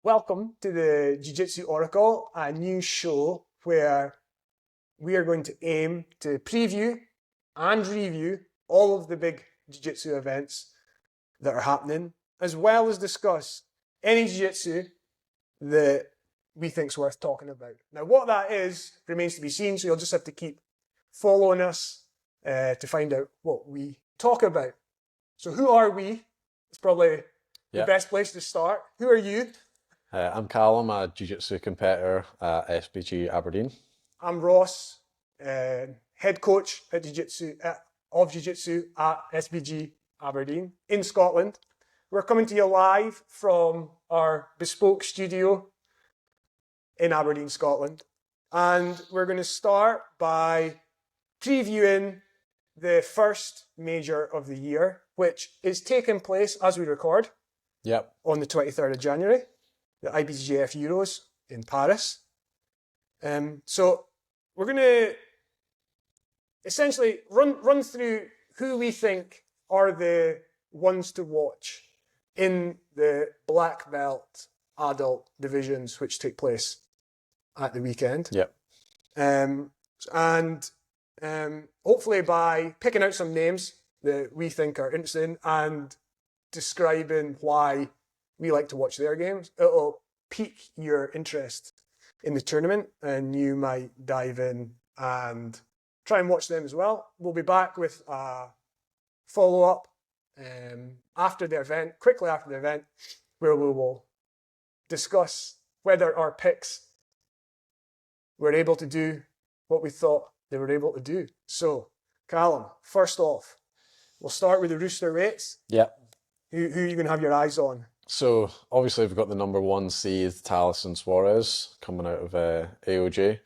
Welcome to the Jiu-Jitsu Oracle, a new show where we are going to aim to preview and review all of the big Jiu-Jitsu events that are happening, as well as discuss any Jiu-Jitsu that we think is worth talking about. Now, what that is remains to be seen, so you'll just have to keep following us to find out what we talk about. So who are we? It's probably the best place to start. Who are you? I'm Calum, a Jiu-Jitsu competitor at SBG Aberdeen. I'm Ross, head coach at Jiu-Jitsu at SBG Aberdeen in Scotland. We're coming to you live from our bespoke studio in Aberdeen, Scotland. And we're going to start by previewing the first major of the year, which is taking place as we record on the 23rd of January. The IBJJF Euros in Paris. So we're going to essentially run through who we think are the ones to watch in the black belt adult divisions which take place at the weekend. And hopefully by picking out some names that we think are interesting and describing why we like to watch their games, it'll pique your interest in the tournament and you might dive in and try and watch them as well. We'll be back with a follow-up after the event, quickly after the event, where we will discuss whether our picks were able to do what we thought they were able to do. So, Calum, first off, we'll start with the rooster weights. Who are you going to have your eyes on? So obviously we've got the number one seed, Taliesin Suarez, coming out of AOJ. I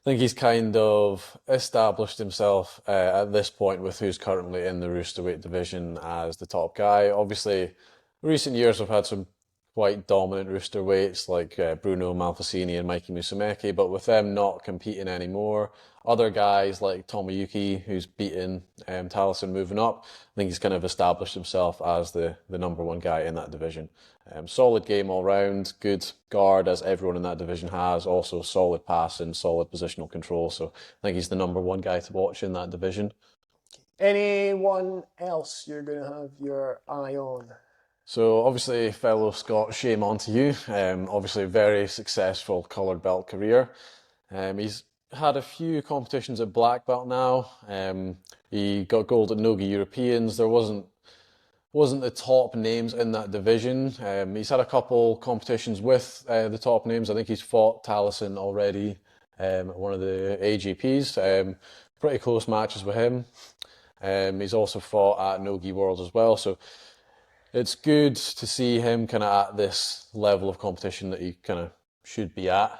think he's kind of established himself at this point with who's currently in the roosterweight division as the top guy. Obviously, recent years we've had some quite dominant roosterweights like Bruno Malfacini and Mikey Musumeci, but with them not competing anymore, other guys like Tomoyuki, who's beaten Taliesin moving up, I think he's kind of established himself as the number one guy in that division. Solid game all round, good guard as everyone in that division has, also solid passing, solid positional control, so I think he's the number one guy to watch in that division. Anyone else you're going to have your eye on? So obviously, fellow Scot, shame on to you. Obviously, very successful coloured belt career. He's had a few competitions at black belt now. He got gold at Nogi Europeans. There wasn't the top names in that division. He's had a couple competitions with the top names. I think he's fought Taliesin already at one of the AGPs. Pretty close matches with him. He's also fought at Nogi Worlds as well. So it's good to see him kind of at this level of competition that he kind of should be at.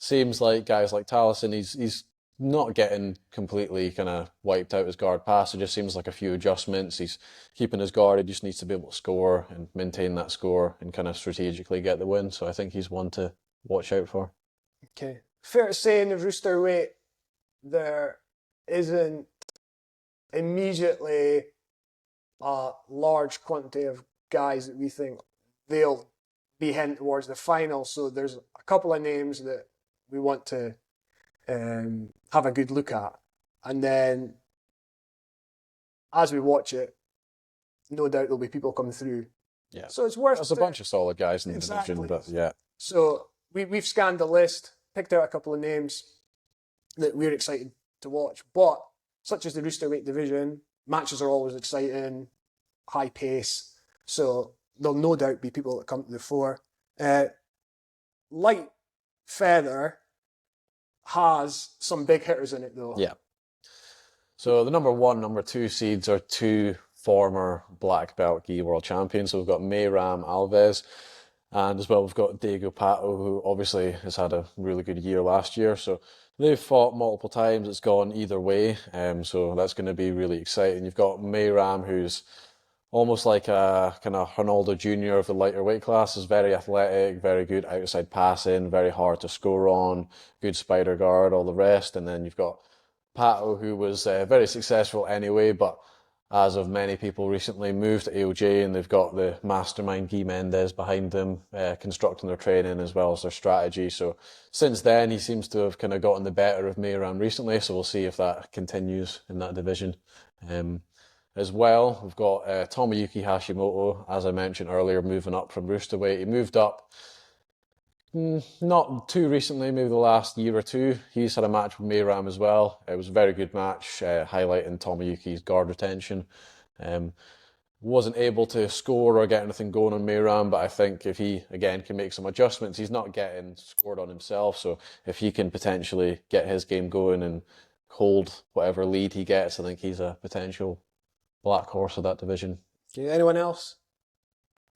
Seems like guys like Taliesin, he's not getting completely kind of wiped out his guard pass. It just seems like a few adjustments. He's keeping his guard. He just needs to be able to score and maintain that score and kind of strategically get the win. So I think he's one to watch out for. Okay. Fair to say in the rooster weight, there isn't immediately a large quantity of guys that we think they'll be heading towards the final. So there's a couple of names that we want to have a good look at. And then as we watch it, no doubt there'll be people coming through. Yeah. So it's worth... There's a bunch of solid guys in the division, but yeah. So we've scanned the list, picked out a couple of names that we're excited to watch. But such as the roosterweight division, matches are always exciting, high pace, so there'll no doubt be people that come to the fore. Light feather has some big hitters in it though. Yeah. So the number one, number two seeds are two former black belt gi world champions. So we've got Mayram Alves, and as well we've got Diego Pato, who obviously has had a really good year last year. So they've fought multiple times. It's gone either way. So that's going to be really exciting. You've got Mayram, who's almost like a kind of Ronaldo Jr. of the lighter weight class. Is very athletic, very good outside passing, very hard to score on, good spider guard, all the rest. And then you've got Pato, who was very successful anyway, but as of many people recently, moved to AOJ, and they've got the mastermind Guy Mendes behind them, constructing their training as well as their strategy. So since then, he seems to have kind of gotten the better of Meiram recently. So we'll see if that continues in that division. As well, we've got Tomoyuki Hashimoto, as I mentioned earlier, moving up from Roosterweight. He moved up not too recently, maybe the last year or two. He's had a match with Meiram as well. It was a very good match, highlighting Tomoyuki's guard retention. Wasn't able to score or get anything going on Meiram, but I think if he, again, can make some adjustments, he's not getting scored on himself. So if he can potentially get his game going and hold whatever lead he gets, I think he's a potential black horse of that division. Okay, anyone else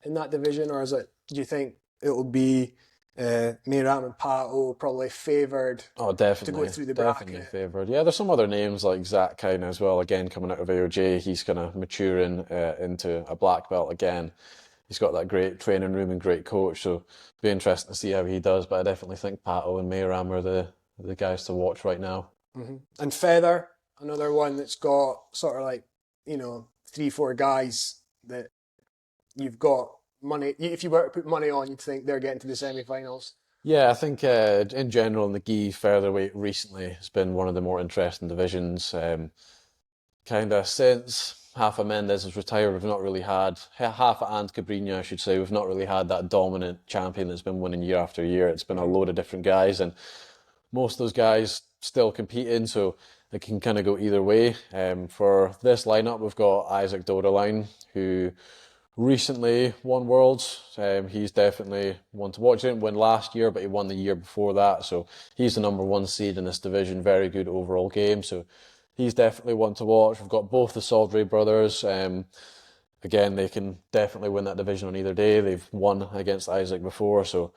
in that division, or do you think it will be Meiram and Pato probably favoured definitely, to go through the bracket? Definitely favoured. Yeah, there's some other names like Zach Kine as well, again, coming out of AOJ. He's kind of maturing into a black belt again. He's got that great training room and great coach, so it'll be interesting to see how he does, but I definitely think Pato and Meiram are the guys to watch right now. Mm-hmm. And Feather, another one that's got sort of like, 3-4 guys that you've got money. If you were to put money on, you'd think they're getting to the semi-finals. Yeah, I think in general in the gi featherweight recently has been one of the more interesting divisions. Kind of since Rafa Mendes has retired, we've not really had, Rafa and Cabrinha I should say, we've not really had that dominant champion that's been winning year after year. It's been a load of different guys, and most of those guys still competing, so it can kind of go either way. For this lineup, we've got Isaac Doderlein, who recently won Worlds. He's definitely one to watch. He didn't win last year, but he won the year before that, so he's the #1 seed in this division. Very good overall game, so he's definitely one to watch. We've got both the Saldry brothers. Again, they can definitely win that division on either day. They've won against Isaac before, so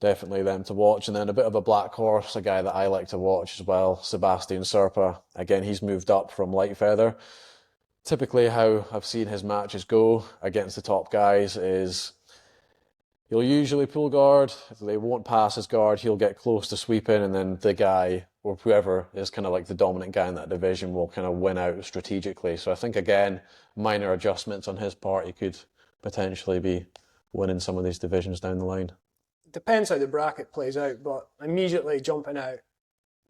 definitely them to watch. And then a bit of a black horse, a guy that I like to watch as well, Sebastian Serpa. Again, he's moved up from light feather. Typically how I've seen his matches go against the top guys is he'll usually pull guard. If they won't pass his guard, he'll get close to sweeping, and then the guy or whoever is kind of like the dominant guy in that division will kind of win out strategically. So I think, again, minor adjustments on his part, he could potentially be winning some of these divisions down the line. Depends how the bracket plays out, but immediately jumping out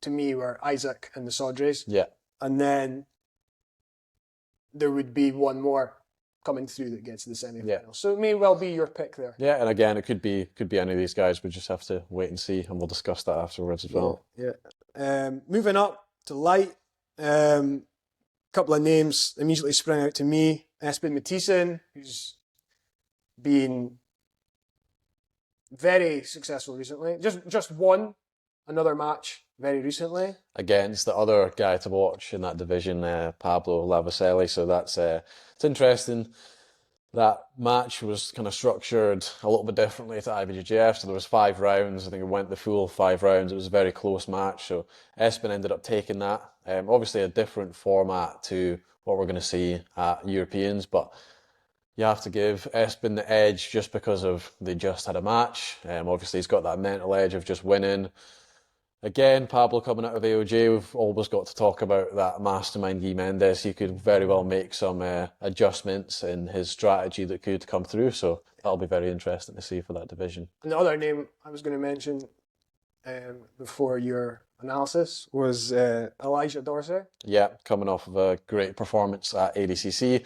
to me were Isaac and the Sodres. Yeah. And then there would be one more coming through that gets to the semi-final. Yeah. So it may well be your pick there. Yeah, and again, it could be any of these guys. We just have to wait and see, and we'll discuss that afterwards as well. Yeah. Moving up to light, couple of names immediately sprang out to me. Espen Mathisen, who's been very successful recently. Just won another match very recently against the other guy to watch in that division, Pablo Lavaselli. So that's it's interesting. That match was kind of structured a little bit differently to IBJJF. So there was 5 rounds. I think it went the full 5 rounds. It was a very close match. So Espen ended up taking that. Obviously a different format to what we're going to see at Europeans, but you have to give Espen the edge just because of they just had a match. Obviously, he's got that mental edge of just winning. Again, Pablo coming out of AOJ, we've always got to talk about that mastermind Guy Mendes. He could very well make some adjustments in his strategy that could come through. So that'll be very interesting to see for that division. And the other name I was going to mention before your analysis was Elijah Dorsey. Yeah, coming off of a great performance at ADCC.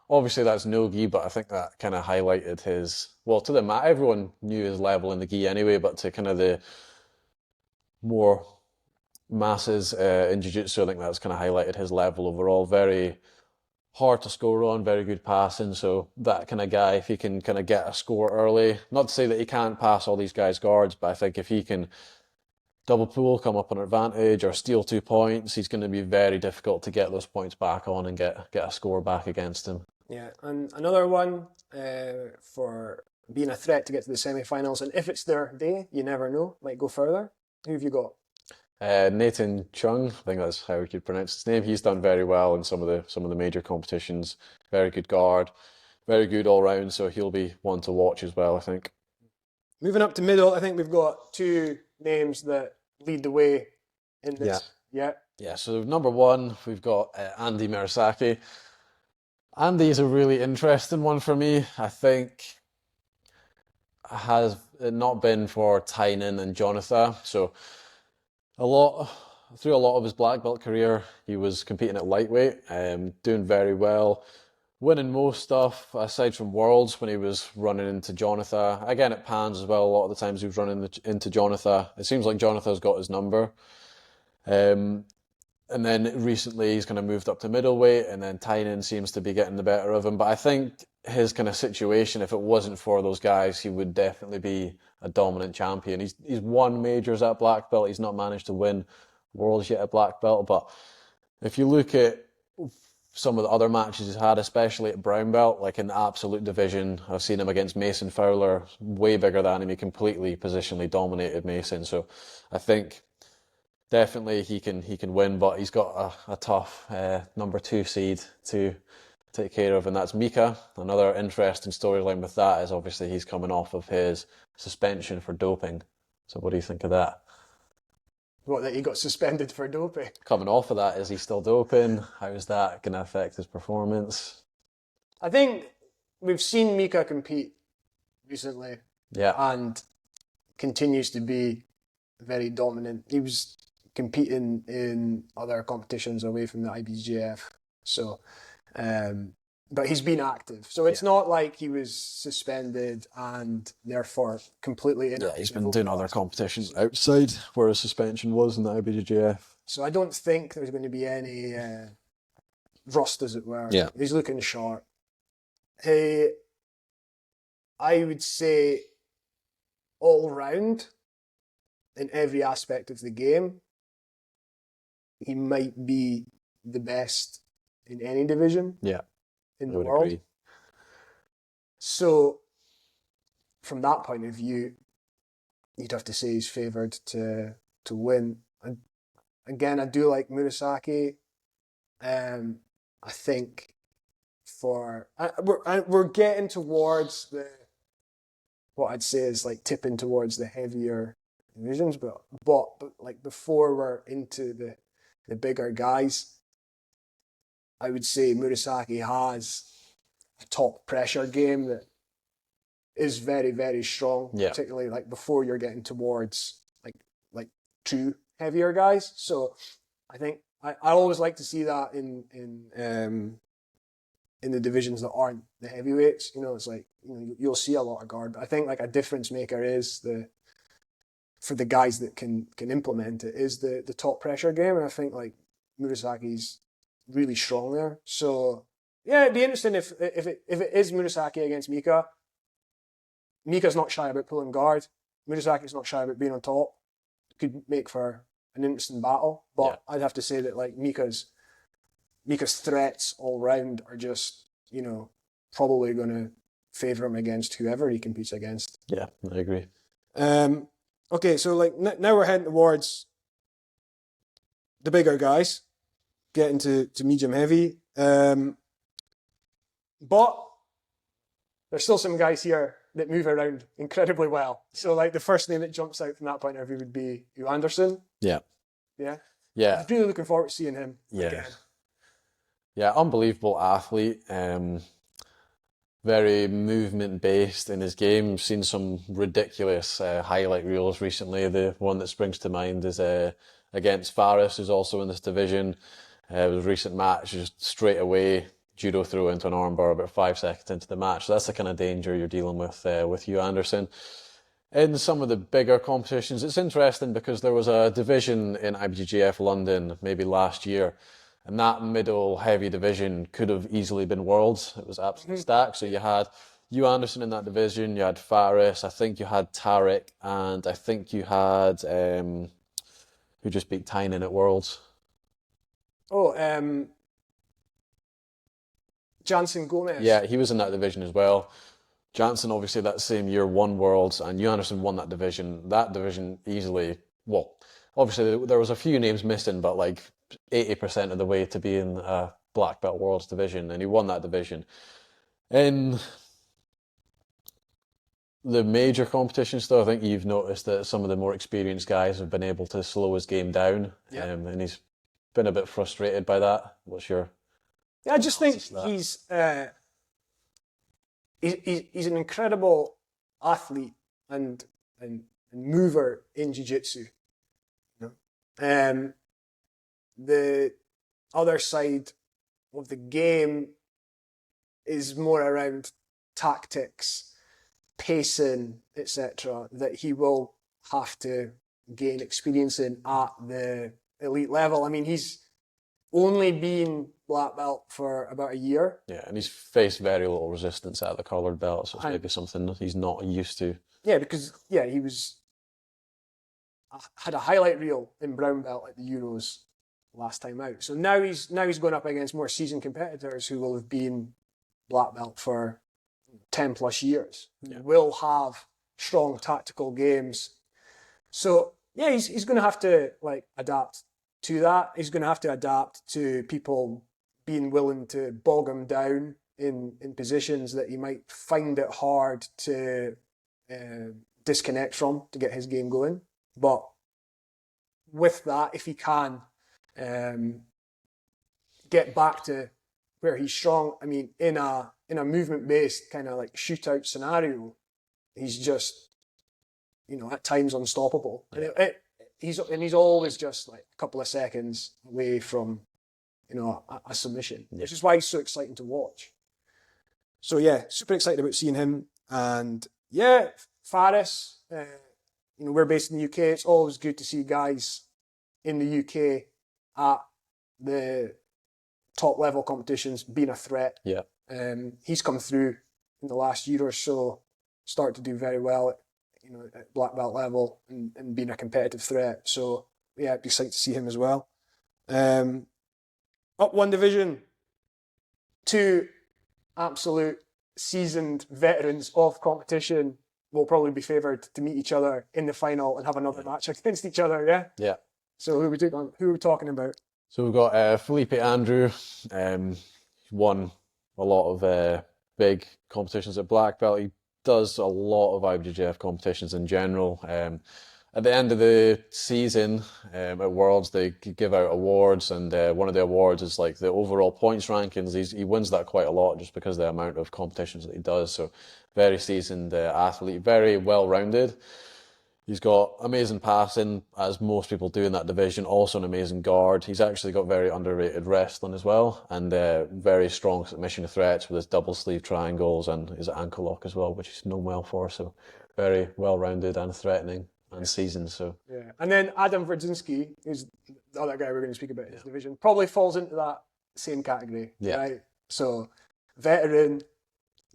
Obviously, that's no gi, but I think that kind of highlighted his, well, to the mat, everyone knew his level in the gi anyway, but to kind of the more masses in jiu-jitsu, I think that's kind of highlighted his level overall. Very hard to score on, very good passing, so that kind of guy, if he can kind of get a score early, not to say that he can't pass all these guys' guards, but I think if he can double pull, come up on advantage, or steal 2 points, he's going to be very difficult to get those points back on and get a score back against him. Yeah, and another one for being a threat to get to the semi-finals, and if it's their day, you never know, might go further. Who have you got? Nathan Chung, I think that's how we could pronounce his name. He's done very well in some of the major competitions. Very good guard, very good all round, so he'll be one to watch as well, I think. Moving up to middle, I think we've got 2 names that lead the way in this. Yeah. So number 1, we've got Andy Murasaki. Andy's a really interesting one for me. I think has it not been for Tynan and Jonathan, so through a lot of his black belt career, he was competing at lightweight, doing very well, winning most stuff aside from Worlds when he was running into Jonathan. Again, at Pans as well, a lot of the times he was running into Jonathan. It seems like Jonathan's got his number. And then recently he's kind of moved up to middleweight, and then Tynan seems to be getting the better of him. But I think his kind of situation, if it wasn't for those guys, he would definitely be a dominant champion. He's won majors at black belt. He's not managed to win Worlds yet at black belt. But if you look at some of the other matches he's had, especially at brown belt, like in the absolute division, I've seen him against Mason Fowler, way bigger than him. He completely positionally dominated Mason. So I think definitely he can win, but he's got a tough number 2 seed to take care of, and that's Mika. Another interesting storyline with that is obviously he's coming off of his suspension for doping. So what do you think of that? What, that he got suspended for doping? Coming off of that, is he still doping? How is that going to affect his performance? I think we've seen Mika compete recently, and continues to be very dominant. He was competing in other competitions away from the IBJJF, so but he's been active, so it's not like he was suspended and therefore completely inactive. Yeah, he's been doing other competitions outside where his suspension was in the IBJJF. So I don't think there's going to be any rust, as it were. Yeah. He's looking sharp. I would say all round, in every aspect of the game, he might be the best in any division in the world. Agree. So, from that point of view, you'd have to say he's favoured to win. And again, I do like Murasaki. I think we're getting towards what I'd say is like tipping towards the heavier divisions, but like before we're into the bigger guys, I would say Murasaki has a top pressure game that is very, very strong, particularly like before you're getting towards like true heavier guys. So I think I always like to see that in the divisions that aren't the heavyweights. It's like, you'll see a lot of guard, but I think like a difference maker is for the guys that can implement it is the top pressure game, and I think like Murasaki's really strong there. So yeah, it'd be interesting if it is Murasaki against Mika. Mika's not shy about pulling guard. Murasaki's not shy about being on top. Could make for an interesting battle, but I'd have to say that like Mika's threats all round are just probably going to favour him against whoever he competes against. Yeah, I agree. Okay, so like now we're heading towards the bigger guys, getting to medium heavy. But there's still some guys here that move around incredibly well. So like the first name that jumps out from that point of view would be Hugh Anderson. Yeah. I'm really looking forward to seeing him again. Yeah, unbelievable athlete. Very movement based in his game. Seen some ridiculous highlight reels recently. The one that springs to mind is against Faris, who's also in this division. It was a recent match, just straight away judo throw into an armbar about 5 seconds into the match. So that's the kind of danger you're dealing with Hugh Anderson. In some of the bigger competitions, it's interesting because there was a division in IBJJF London maybe last year, and that middle heavy division could have easily been Worlds. It was absolutely stacked. So you had Hugh Anderson in that division, you had Faris, I think you had Tarek, and I think you had who just beat Tynan at Worlds? Jansen Gomez. Yeah, he was in that division as well. Jansen, obviously, that same year won Worlds, and Hugh Anderson won that division. That division easily, obviously there was a few names missing, but like 80% of the way to be in a black belt Worlds division, and he won that division. In the major competitions, though, I think you've noticed that some of the more experienced guys have been able to slow his game down, and he's been a bit frustrated by that. What's your Yeah, I just think analysis of that. he's an incredible athlete and mover in jiu-jitsu. You know? The other side of the game is more around tactics, pacing, etc., that he will have to gain experience in at the elite level. I mean, he's only been black belt for about a year. Yeah, and he's faced very little resistance at the coloured belt, so it's maybe something that he's not used to. Yeah, because he had a highlight reel in brown belt at the Euros last time out. So now he's going up against more seasoned competitors who will have been black belt for 10 plus years. Yeah. Will have strong tactical games. So yeah, he's going to have to adapt to that. He's going to have to adapt to people being willing to bog him down in positions that he might find it hard to disconnect from to get his game going. But with that, if he can get back to where he's strong, I mean, in a movement-based kind of like shootout scenario, he's just, at times unstoppable. Yeah. And he's always just like a couple of seconds away from, a submission, which is why he's so exciting to watch. So yeah, super excited about seeing him. And yeah, Faris, we're based in the UK. It's always good to see guys in the UK at the top level competitions being a threat. Yeah. He's come through in the last year or so, started to do very well at black belt level and being a competitive threat. So yeah, it'd be exciting to see him as well. Up one division, two absolute seasoned veterans of competition will probably be favoured to meet each other in the final and have another match against each other. Yeah. Yeah. So who are we talking about? So we've got Felipe Andrew. Won a lot of big competitions at black belt. He does a lot of IBJJF competitions in general. At the end of the season at Worlds, they give out awards, and one of the awards is like the overall points rankings. He wins that quite a lot just because of the amount of competitions that he does. So very seasoned athlete, very well-rounded. He's got amazing passing, as most people do in that division, also an amazing guard. He's actually got very underrated wrestling as well, and very strong submission threats with his double sleeve triangles and his ankle lock as well, which he's known well for. So very well-rounded and threatening and seasoned. So yeah, and then Adam Wardzinski, who's the other guy we're going to speak about in his division, probably falls into that same category. Yeah. Right? So veteran,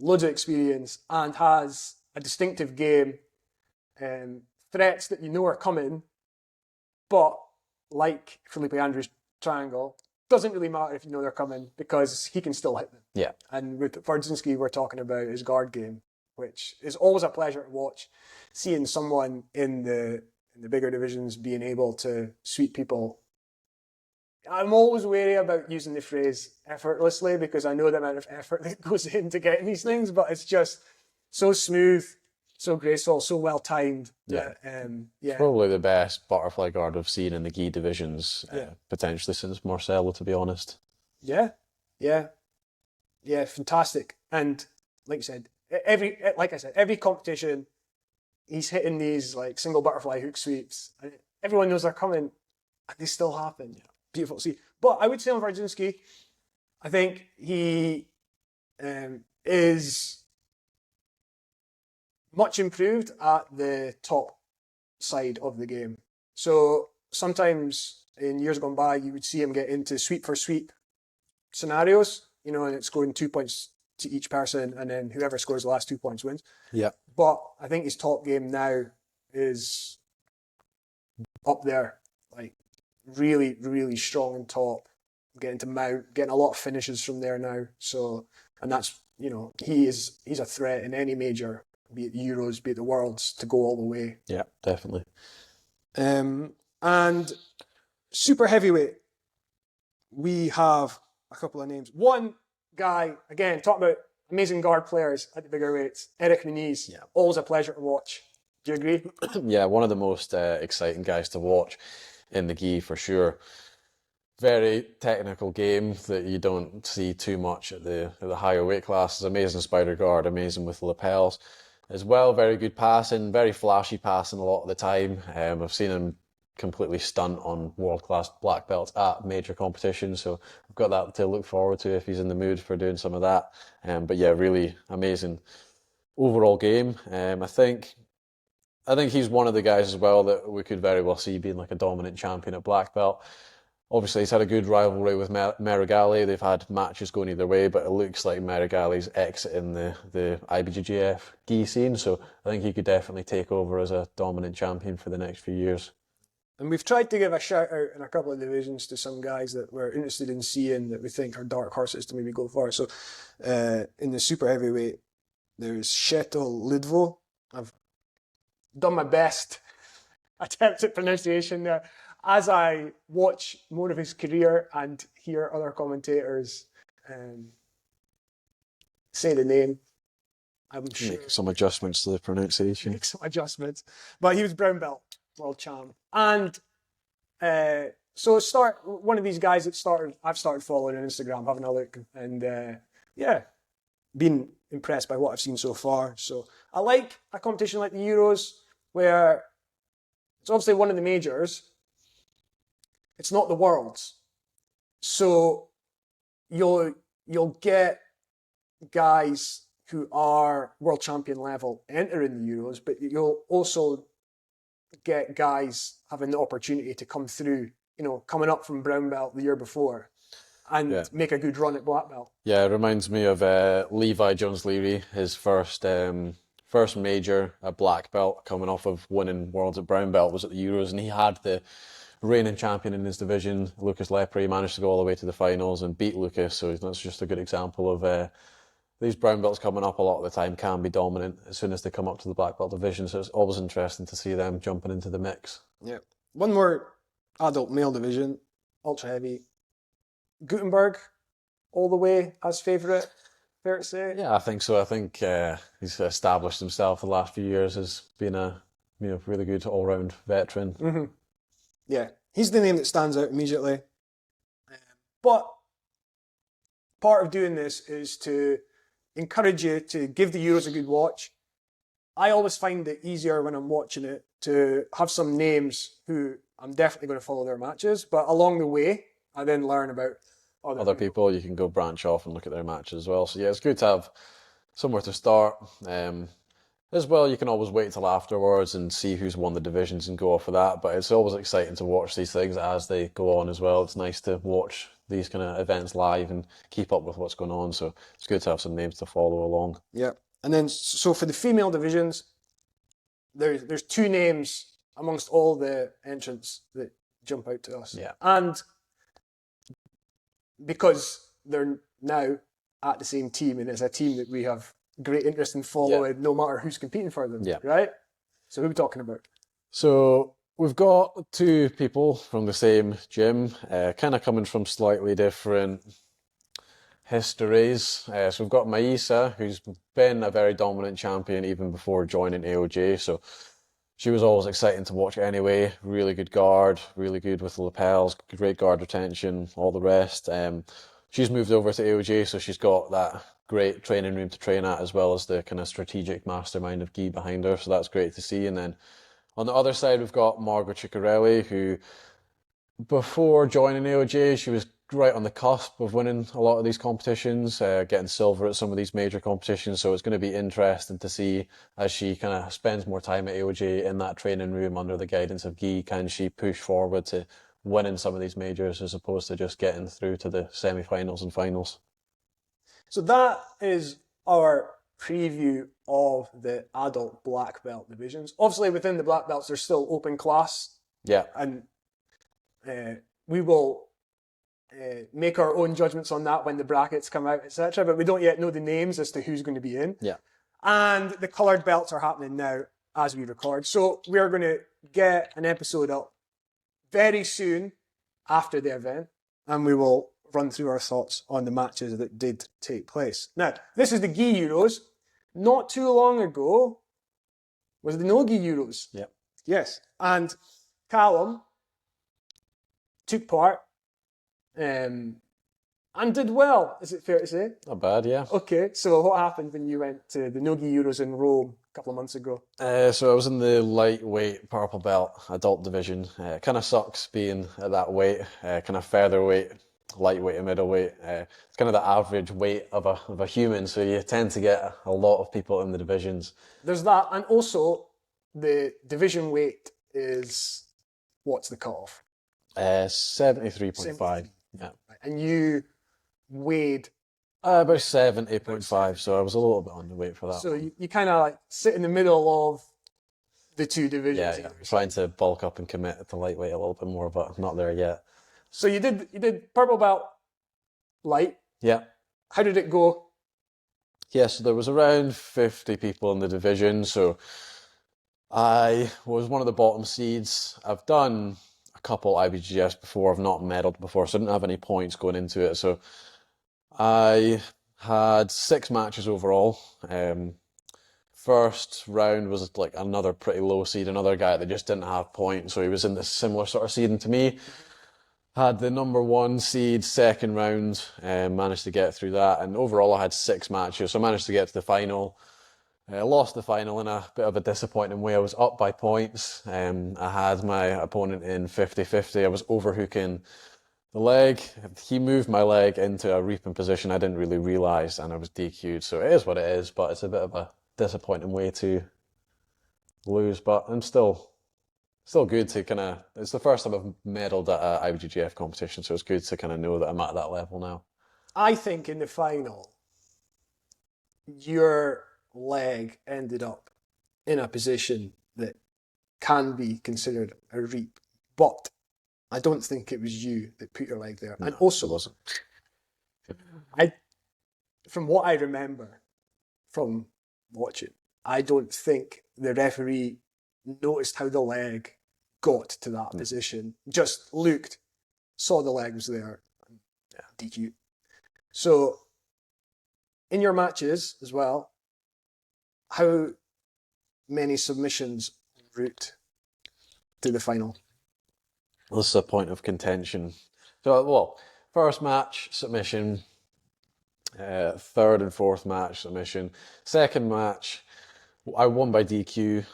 loads of experience, and has a distinctive game. Threats that are coming, but like Felipe Andrews' triangle, doesn't really matter if they're coming because he can still hit them. Yeah. And with Wardzinski, we're talking about his guard game, which is always a pleasure to watch. Seeing someone in the bigger divisions being able to sweep people. I'm always wary about using the phrase effortlessly because I know the amount of effort that goes into getting these things, but it's just so smooth, so graceful, so well timed. Yeah. Probably the best butterfly guard we've seen in the gi divisions, potentially since Marcelo, to be honest. Yeah, fantastic. And like I said, every competition, he's hitting these like single butterfly hook sweeps. And everyone knows they're coming, and they still happen. Yeah. Beautiful to see. But I would say on Wardzinski, I think he is much improved at the top side of the game. So sometimes in years gone by, you would see him get into sweep for sweep scenarios, and it's scoring 2 points to each person, and then whoever scores the last 2 points wins. Yeah. But I think his top game now is up there, like really, really strong and top, getting to mount, getting a lot of finishes from there now. So, and that's, he's a threat in any major, be it the Euros, be it the Worlds, to go all the way. Yeah, definitely. And super heavyweight, we have a couple of names. One guy, again, talking about amazing guard players at the bigger weights, Eric Muniz. Yeah. Always a pleasure to watch. Do you agree? Yeah, one of the most exciting guys to watch in the gi for sure. very technical game that you don't see too much at the higher weight classes. Amazing spider guard, amazing with lapels as well. Very good passing, very flashy passing a lot of the time. I've seen him completely stunt on world-class black belts at major competitions, so I've got that to look forward to if he's in the mood for doing some of that. But yeah, really amazing overall game. I think he's one of the guys as well that we could very well see being like a dominant champion at black belt. Obviously, he's had a good rivalry with Merigali. They've had matches going either way, but it looks like Merigali's exiting the IBJJF gi scene, so I think he could definitely take over as a dominant champion for the next few years. And we've tried to give a shout out in a couple of divisions to some guys that we're interested in seeing that we think are dark horses to maybe go for. So in the super heavyweight, there's Shetel Lidvo. I've done my best attempt at pronunciation there. As I watch more of his career and hear other commentators say the name, I'm sure Make some adjustments to the pronunciation. make some adjustments. But he was brown belt, world champ. And so one of these guys that I've started following on Instagram, having a look, and yeah, been impressed by what I've seen so far. So I like a competition like the Euros, where it's obviously one of the majors. It's not the Worlds. So you'll get guys who are world champion level entering the Euros, but you'll also get guys having the opportunity to come through, coming up from brown belt the year before and make a good run at black belt. Yeah, it reminds me of Levi Jones-Leary, his first major at black belt, coming off of winning Worlds at brown belt, was at the Euros, and he had the reigning champion in his division, Lucas Lepre. Managed to go all the way to the finals and beat Lucas, so that's just a good example of these brown belts coming up a lot of the time can be dominant as soon as they come up to the black belt division, so it's always interesting to see them jumping into the mix. Yeah. One more adult male division, ultra heavy. Gutenberg, all the way as favourite, fair to say? Yeah, I think so. I think he's established himself the last few years as being a really good all-round veteran. Mm-hmm. Yeah, he's the name that stands out immediately. But part of doing this is to encourage you to give the Euros a good watch. I always find it easier when I'm watching it to have some names who I'm definitely going to follow their matches, but along the way, I then learn about other people. You can go branch off and look at their matches as well. So yeah, it's good to have somewhere to start. As well, you can always wait till afterwards and see who's won the divisions and go off of that. But it's always exciting to watch these things as they go on as well. It's nice to watch these kind of events live and keep up with what's going on. So it's good to have some names to follow along. Yeah. And then, so for the female divisions, there's two names amongst all the entrants that jump out to us. Yeah. And because they're now at the same team, and it's a team that we have great interest in following, no matter who's competing for them, right? So who are we talking about? So we've got two people from the same gym, kind of coming from slightly different histories. So we've got Maisa, who's been a very dominant champion even before joining AOJ. So she was always exciting to watch anyway. Really good guard, really good with the lapels, great guard retention, all the rest. She's moved over to AOJ, so she's got that great training room to train at, as well as the kind of strategic mastermind of Guy behind her. So that's great to see. And then on the other side, we've got Margot Ciccarelli, who before joining AOJ, she was right on the cusp of winning a lot of these competitions, getting silver at some of these major competitions. So it's going to be interesting to see as she kind of spends more time at AOJ in that training room under the guidance of Guy, can she push forward to winning some of these majors as opposed to just getting through to the semi-finals and finals. So that is our preview of the adult black belt divisions. Obviously within the black belts there's still open class. Yeah. And we will make our own judgments on that when the brackets come out, etc. But we don't yet know the names as to who's going to be in. Yeah. And the coloured belts are happening now as we record. So we are going to get an episode up very soon after the event, and we will run through our thoughts on the matches that did take place. Now, this is the Gi Euros. Not too long ago was the no Gi Euros. Yeah. Yes. And Calum took part and did well, is it fair to say? Not bad, yeah. Okay, so what happened when you went to the Nogi Euros in Rome a couple of months ago? So I was in the lightweight purple belt adult division. It kind of sucks being at that weight, kind of featherweight, lightweight and middleweight. It's kind of the average weight of a human, so you tend to get a lot of people in the divisions. There's that, and also the division weight is, what's the cutoff? 73.5. Yeah. And you weighed... About 70.5, so I was a little bit underweight for that. So you kind of like sit in the middle of the two divisions. Yeah. Trying to bulk up and commit to lightweight a little bit more, but not there yet. So you did purple belt light. Yeah. How did it go? Yeah, so there was around 50 people in the division, so I was one of the bottom seeds. I've done a couple IBJJFs before, I've not medalled before, so I didn't have any points going into it. So I had 6 matches overall. First round was like another pretty low seed, another guy that just didn't have points, so he was in the similar sort of seeding to me. Had the number 1 seed second round, managed to get through that, and overall I had 6 matches, so I managed to get to the final. Lost the final in a bit of a disappointing way. I was up by points. I had my opponent in 50-50. I was overhooking the leg. He moved my leg into a reaping position I didn't really realise, and I was DQ'd, so it is what it is, but it's a bit of a disappointing way to lose, but I'm still good to kind of, it's the first time I've medalled at an IBJJF competition, so it's good to kind of know that I'm at that level now. I think in the final, your leg ended up in a position that can be considered a reap, but I don't think it was you that put your leg there. No, and also, it wasn't. From what I remember from watching, I don't think the referee noticed how the leg got to that position. Just looked, saw the leg was there, and DQ. So, in your matches as well, how many submissions route to the final? This is a point of contention. So, well, first match, submission. Third and fourth match, submission. Second match, I won by DQ.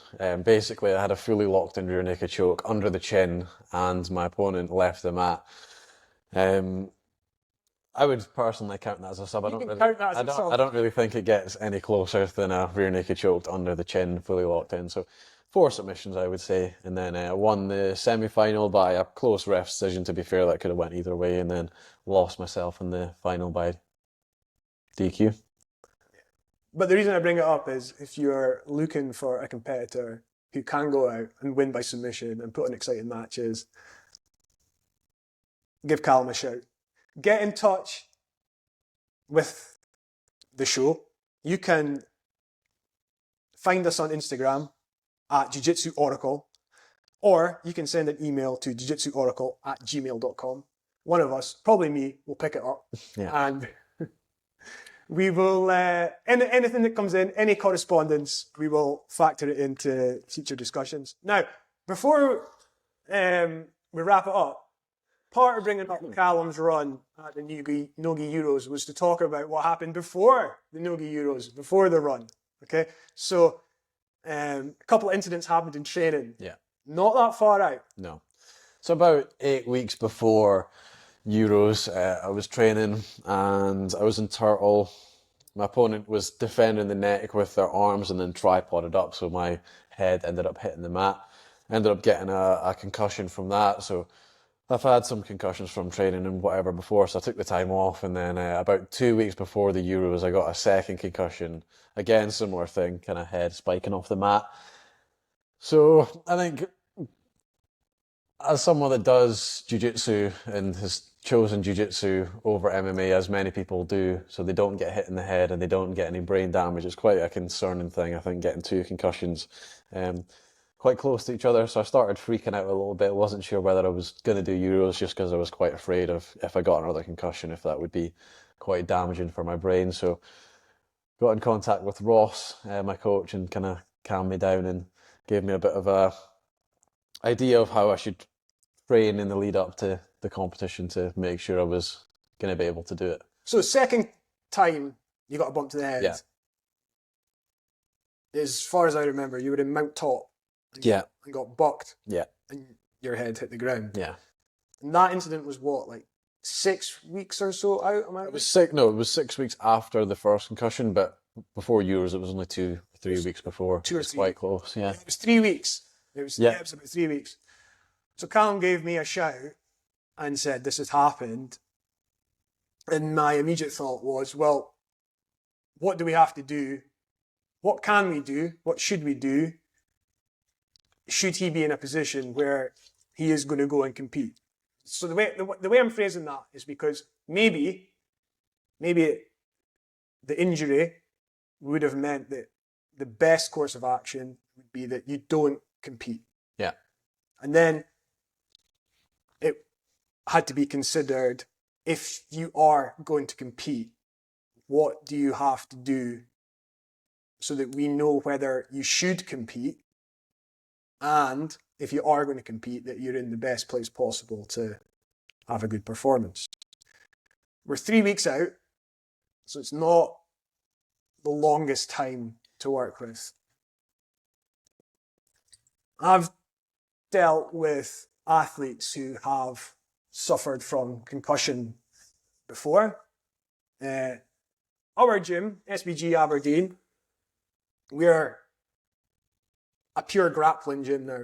Basically, I had a fully locked in rear naked choke under the chin, and my opponent left the mat. I would personally count that as a sub. I don't really think it gets any closer than a rear naked choke under the chin, fully locked in. So 4 submissions, I would say, and then I won the semi-final by a close ref decision. To be fair, that could have went either way, and then lost myself in the final by DQ. But the reason I bring it up is if you're looking for a competitor who can go out and win by submission and put on exciting matches, give Calum a shout. Get in touch with the show. You can find us on Instagram at Jiu-Jitsu Oracle, or you can send an email to jiujitsuoracle@gmail.com. One of us, probably me, will pick it up. Yeah. And we will, anything that comes in, any correspondence, we will factor it into future discussions. Now, before we wrap it up, part of bringing up Calum's run at the Nogi Euros was to talk about what happened before the Nogi Euros, before the run. Okay, so a couple of incidents happened in training. Yeah. Not that far out. No. So about 8 weeks before Euros, I was training and I was in turtle. My opponent was defending the neck with their arms and then tripoded up, so my head ended up hitting the mat. Ended up getting a concussion from that, so I've had some concussions from training and whatever before, so I took the time off, and then about 2 weeks before the Euros, I got a second concussion. Again, similar thing, kind of head spiking off the mat. So I think as someone that does jiu-jitsu and has chosen jiu-jitsu over MMA, as many people do, so they don't get hit in the head and they don't get any brain damage, it's quite a concerning thing, I think, getting 2 concussions. Quite close to each other, so I started freaking out a little bit. Wasn't sure whether I was going to do Euros just because I was quite afraid of, if I got another concussion, if that would be quite damaging for my brain. So got in contact with Ross, my coach, and kind of calmed me down and gave me a bit of a idea of how I should train in the lead up to the competition to make sure I was going to be able to do it. So second time you got a bump to the head. Yeah. As far as I remember, you were in Mount Top. And got bucked. Yeah. And your head hit the ground. Yeah. And that incident was what, like 6 weeks or so out? Am I right? It was 6 weeks after the first concussion, but before Euros, it was only 2 or 3 weeks before. 2 or 3. It's quite close, yeah. It was 3 weeks. It was about 3 weeks. So Calum gave me a shout and said, this has happened. And my immediate thought was, well, what do we have to do? What can we do? What should we do? Should he be in a position where he is going to go and compete? So the way I'm phrasing that is because maybe the injury would have meant that the best course of action would be that you don't compete. Yeah. And then it had to be considered, if you are going to compete, what do you have to do so that we know whether you should compete, and if you are going to compete, that you're in the best place possible to have a good performance. We're 3 weeks out, so it's not the longest time to work with. I've dealt with athletes who have suffered from concussion before. Our gym, SBG Aberdeen, we're a pure grappling gym now.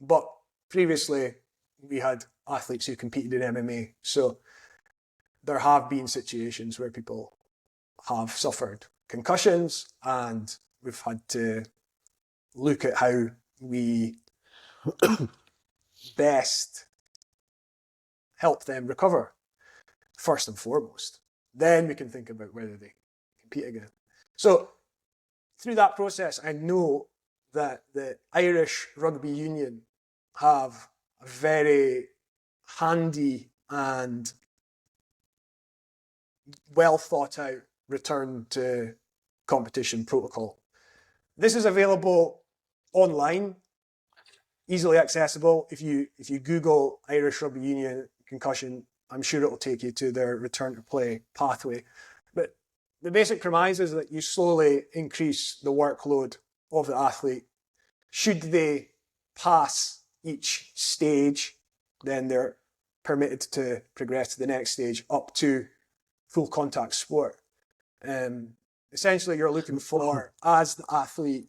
But previously, we had athletes who competed in MMA. So there have been situations where people have suffered concussions, and we've had to look at how we best help them recover, first and foremost. Then we can think about whether they compete again. So through that process, I know that the Irish Rugby Union have a very handy and well thought out return to competition protocol. This is available online, easily accessible. If you Google Irish Rugby Union concussion, I'm sure it will take you to their return to play pathway. But the basic premise is that you slowly increase the workload of the athlete. Should they pass each stage, then they're permitted to progress to the next stage up to full contact sport. Essentially, you're looking for, as the athlete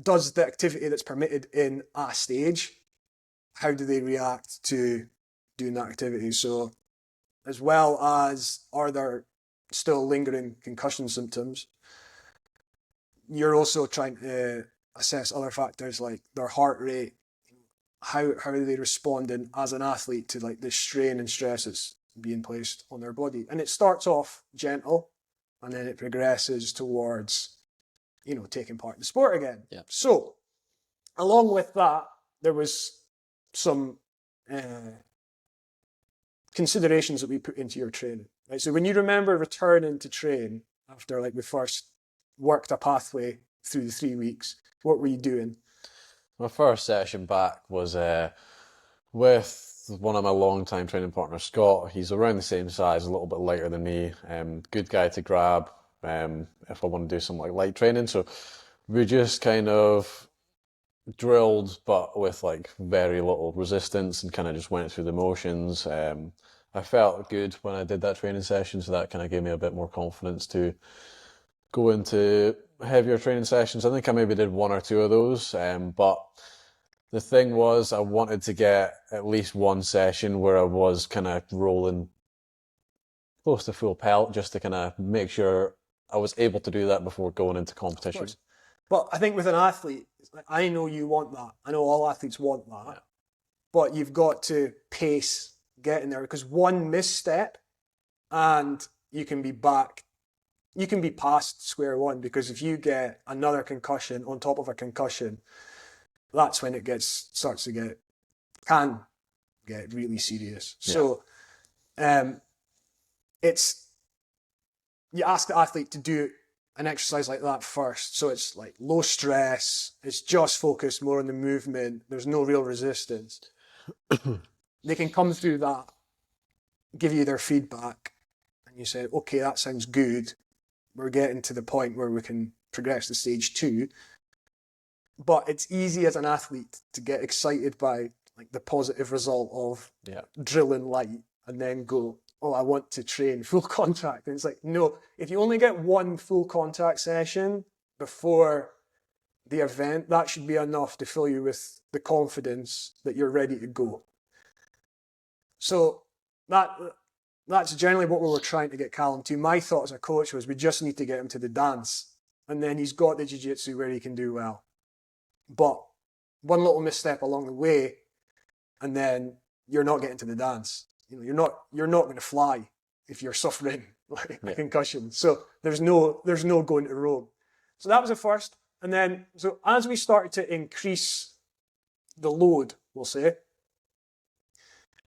does the activity that's permitted in a stage, how do they react to doing that activity? So, as well as, are there still lingering concussion symptoms? You're also trying to assess other factors like their heart rate, how are they responding as an athlete to like the strain and stresses being placed on their body. And it starts off gentle, and then it progresses towards, taking part in the sport again. Yeah. So, along with that, there was some considerations that we put into your training. Right? So when you remember returning to train after we first worked a pathway through the 3 weeks, what were you doing? My first session back was with one of my long-time training partners, Scott. He's around the same size, a little bit lighter than me. Good guy to grab if I want to do some light training. So we just kind of drilled, but with very little resistance, and kind of just went through the motions. I felt good when I did that training session, so that kind of gave me a bit more confidence to go into heavier training sessions. I think I maybe did 1 or 2 of those, but the thing was, I wanted to get at least one session where I was kind of rolling close to full pelt, just to kind of make sure I was able to do that before going into competition. But I think with an athlete, I know you want that. I know all athletes want that. Yeah. But you've got to pace getting there, because one misstep and you can be back. You can be past square one, because if you get another concussion on top of a concussion, that's when it can get really serious. Yeah. So you ask the athlete to do an exercise like that first. So it's low stress, it's just focused more on the movement, there's no real resistance. they can come through that, give you their feedback, and you say, okay, that sounds good. We're getting to the point where we can progress to stage 2. But it's easy as an athlete to get excited by like the positive result of drilling light and then go, oh, I want to train full contact. And it's like, no, if you only get one full contact session before the event, that should be enough to fill you with the confidence that you're ready to go. So that's generally what we were trying to get Calum to. My thought as a coach was we just need to get him to the dance, and then he's got the jiu-jitsu where he can do well. But one little misstep along the way, and then you're not getting to the dance. You know, you're not going to fly if you're suffering like a concussion. So there's no going to Rome. So that was the first. And then, so as we started to increase the load, we'll say,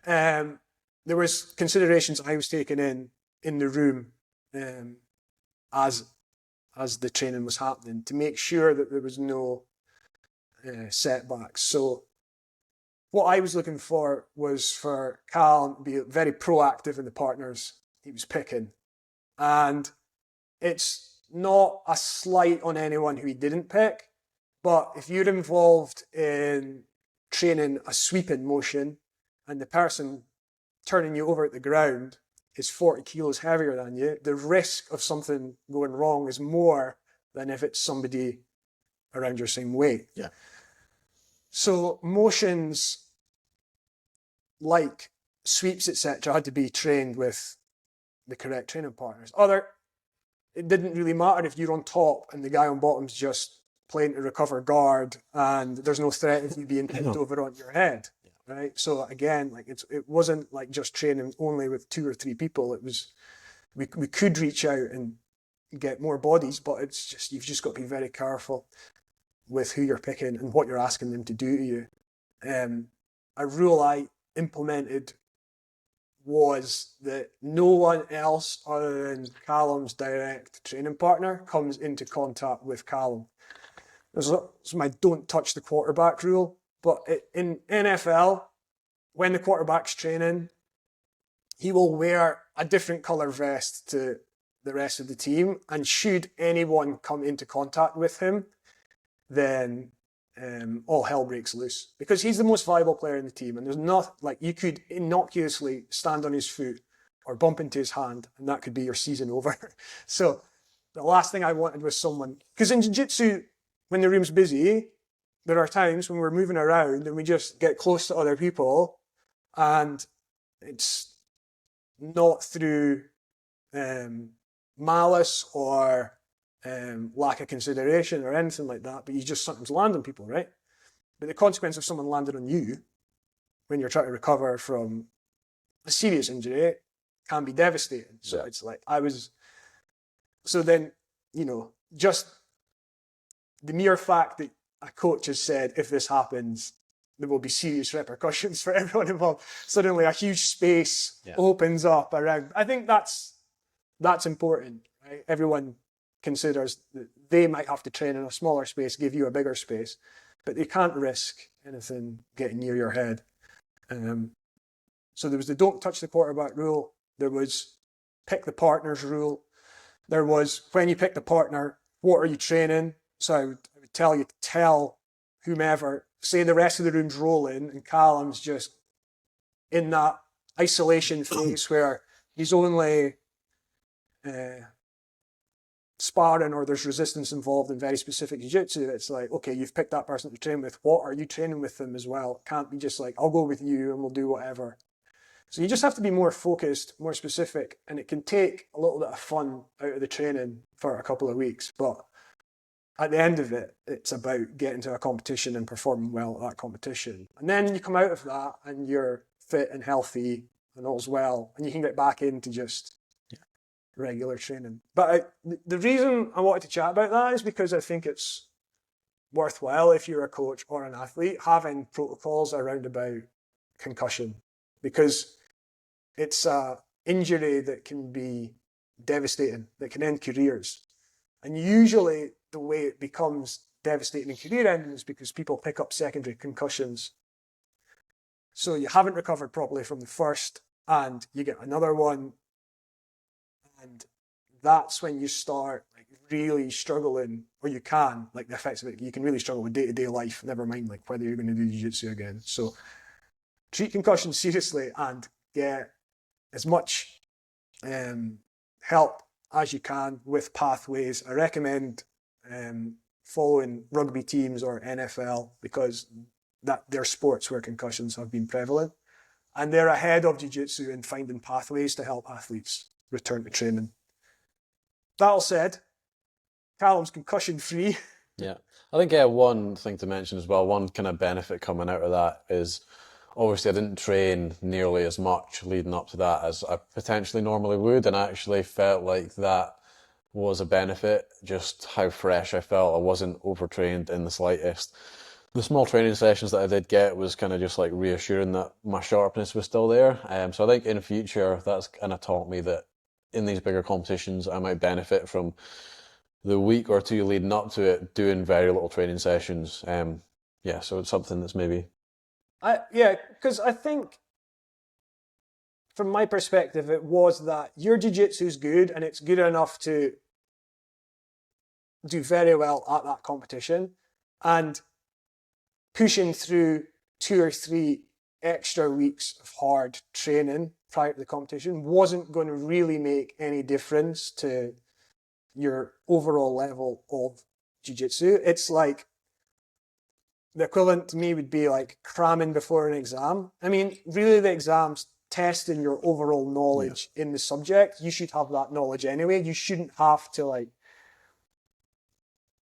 there was considerations I was taking in the room as the training was happening to make sure that there was no setbacks. So what I was looking for was for Calum to be very proactive in the partners he was picking. And it's not a slight on anyone who he didn't pick, but if you're involved in training a sweeping motion and the person turning you over at the ground is 40 kilos heavier than you, the risk of something going wrong is more than if it's somebody around your same weight. Yeah. So motions like sweeps, etc., had to be trained with the correct training partners. It didn't really matter if you're on top and the guy on bottom's just playing to recover guard and there's no threat of you being tipped over on your head, right? So again, like it wasn't like just training only with 2 or 3 people. It was we could reach out and get more bodies, but it's just you've just got to be very careful with who you're picking and what you're asking them to do to you. A rule I implemented was that no one else other than Calum's direct training partner comes into contact with Calum. There's my don't touch the quarterback rule, but in NFL, when the quarterback's training, he will wear a different colour vest to the rest of the team, and should anyone come into contact with him, then all hell breaks loose, because he's the most valuable player in the team, and there's not like you could innocuously stand on his foot or bump into his hand and that could be your season over. So the last thing I wanted was someone, because in jiu-jitsu, when the room's busy, there are times when we're moving around and we just get close to other people, and it's not through malice or lack of consideration or anything like that, but you just sometimes land on people, right? But the consequence of someone landing on you when you're trying to recover from a serious injury can be devastating. So it's like so then, just the mere fact that a coach has said, if this happens, there will be serious repercussions for everyone involved. Suddenly a huge space opens up around. I think that's important, right? Everyone considers that they might have to train in a smaller space, give you a bigger space, but they can't risk anything getting near your head. So there was the don't touch the quarterback rule. There was pick the partners rule. There was, when you pick the partner, what are you training? So I would tell you to tell whomever, say the rest of the room's rolling and Calum's just in that isolation phase where he's only sparring or there's resistance involved in very specific jiu-jitsu. It's like, okay, you've picked that person to train with. What are you training with them as well? It can't be just like, I'll go with you and we'll do whatever. So you just have to be more focused, more specific, and it can take a little bit of fun out of the training for a couple of weeks. But at the end of it, it's about getting to a competition and performing well at that competition. And then you come out of that and you're fit and healthy and all's well, and you can get back into just regular training. But the reason I wanted to chat about that is because I think it's worthwhile, if you're a coach or an athlete, having protocols around about concussion, because it's an injury that can be devastating, that can end careers. And usually the way it becomes devastating in career ending is because people pick up secondary concussions. So you haven't recovered properly from the first, and you get another one, and that's when you start like really struggling, or you can, like the effects of it, you can really struggle with day-to-day life, never mind like whether you're going to do jiu-jitsu again. So treat concussion seriously and get as much help as you can with pathways. I recommend following rugby teams or NFL because they're sports where concussions have been prevalent, and they're ahead of jiu-jitsu in finding pathways to help athletes return to training. That all said, Calum's concussion free. Yeah, I think one thing to mention as well, one kind of benefit coming out of that is obviously I didn't train nearly as much leading up to that as I potentially normally would, and I actually felt like that was a benefit, just how fresh I felt. I wasn't overtrained in the slightest. The small training sessions that I did get was kind of just like reassuring that my sharpness was still there. So I think in future, that's kind of taught me that in these bigger competitions, I might benefit from the week or two leading up to it doing very little training sessions. Yeah, so it's something that's maybe... because I think from my perspective, it was that your jiu-jitsu is good and it's good enough to do very well at that competition, and pushing through 2 or 3 extra weeks of hard training prior to the competition wasn't going to really make any difference to your overall level of jiu-jitsu. It's like the equivalent to me would be like cramming before an exam. I mean, really the exam's testing your overall knowledge in the subject. You should have that knowledge anyway. You shouldn't have to like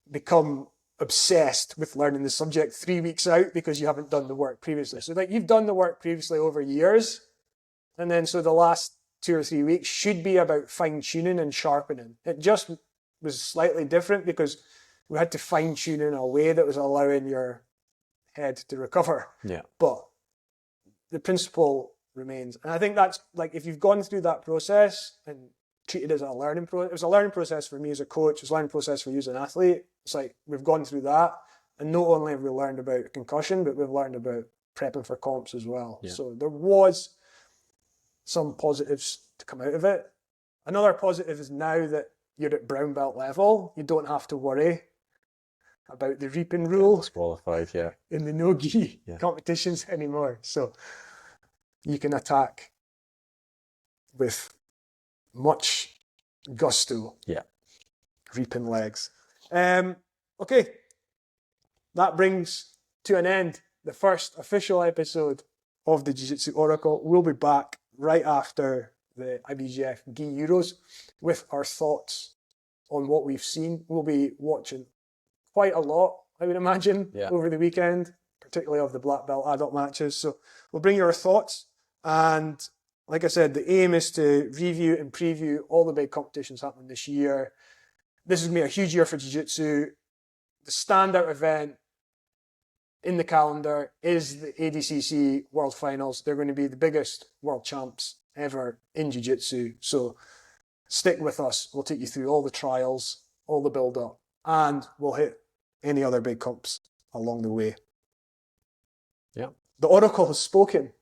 become obsessed with learning the subject 3 weeks out because you haven't done the work previously. So like you've done the work previously over years, and then so the last 2 or 3 weeks should be about fine-tuning and sharpening. It just was slightly different because we had to fine-tune in a way that was allowing your head to recover. Yeah. But the principle remains. And I think that's like, if you've gone through that process and treated it as a learning process, it was a learning process for me as a coach, it was a learning process for you as an athlete. It's like, we've gone through that, and not only have we learned about concussion, but we've learned about prepping for comps as well. Yeah. So there was some positives to come out of it. Another positive is now that you're at brown belt level, you don't have to worry about the reaping rule Disqualified, yeah. in the no-gi competitions anymore. So you can attack with much gusto. Yeah. Reaping legs. Okay, that brings to an end the first official episode of the Jiu-Jitsu Oracle. We'll be back right after the IBJJF Euros with our thoughts on what we've seen. We'll be watching quite a lot, I would imagine, over the weekend, particularly of the black belt adult matches. So we'll bring you our thoughts. And like I said, the aim is to review and preview all the big competitions happening this year. This is going to be a huge year for Jiu-Jitsu. The standout event in the calendar is the ADCC World Finals. They're going to be the biggest world champs ever in Jiu-Jitsu. So stick with us. We'll take you through all the trials, all the build-up, and we'll hit any other big comps along the way. Yeah. The Oracle has spoken.